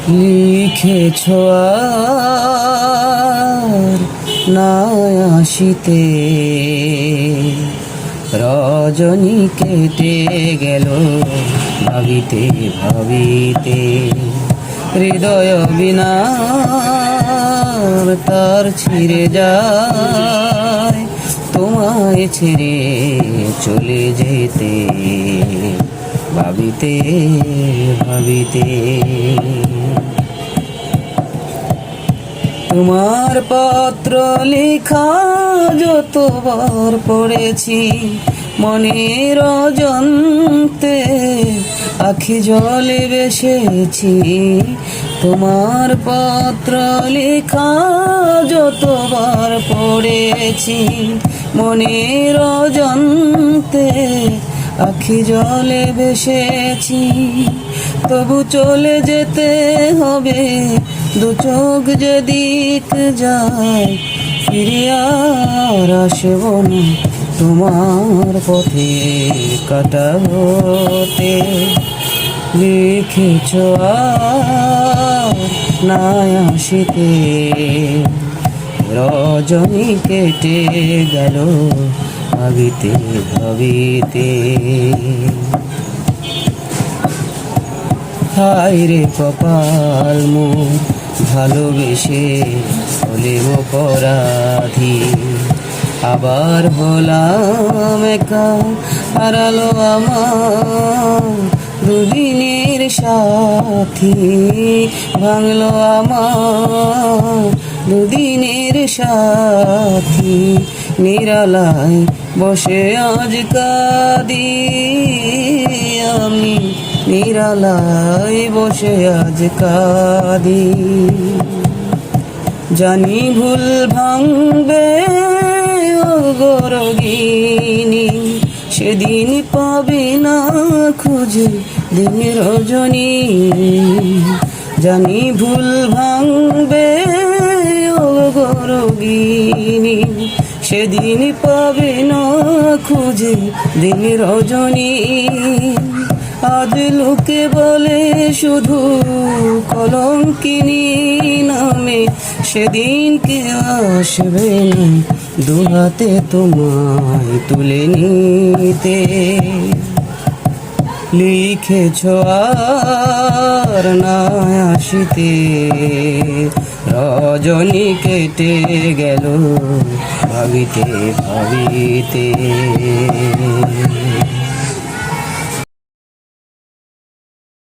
লিখেছ আর না আসিতে, রজনী কেটে গেল ভাবিতে ভাবিতে। হৃদয় বিনার তার ছিঁড়ে যায়, তোমায় ছেড়ে চলে যেতে ভাবিতে ভাবিতে। তোমার পত্র লেখা যতবার পড়েছি, মনের অজান্তে আখি জলে ভেসেছি। তোমার পত্র লেখা যতবার পড়েছি, মনের অজান্তে আখি জলে ভেসেছি। তবু চলে যেতে হবে, দু চোখ যেদিক যায়, ফিরে আর আসব না তোমার পথে কাটা হতে। লিখেছ আর না আসিতে, রজনী কেটে গেল ভাবিতে ভাবিতে। হায় রে কপাল মোর, ভালোবেসে হলেও অপরাধী। আবার হলাম একা, হারালো আমার দুদিনের সাথী। ভাঙলো আমার দুদিনের সাথী, নিরালায় বসে আজ কাঁদি আমি, নিরালায় বসে আজ কাঁদি। জানি ভুল ভাঙবে ও গো রোগিনী, সেদিন পাবে না খুঁজে দিন রজনী। জানি ভুল ভাঙবে ও গো রোগিনী, সেদিন পাবে না খুঁজে দিন রজনী। আজ লোকে বলে শুধু কলঙ্কিনী নামে, সেদিন কে আসবে না দুহাতে তোমায় তুলে নিতে। লিখেছ আর না আসিতে, রজনী কেটে গেল ভাবিতে ভাবিতে।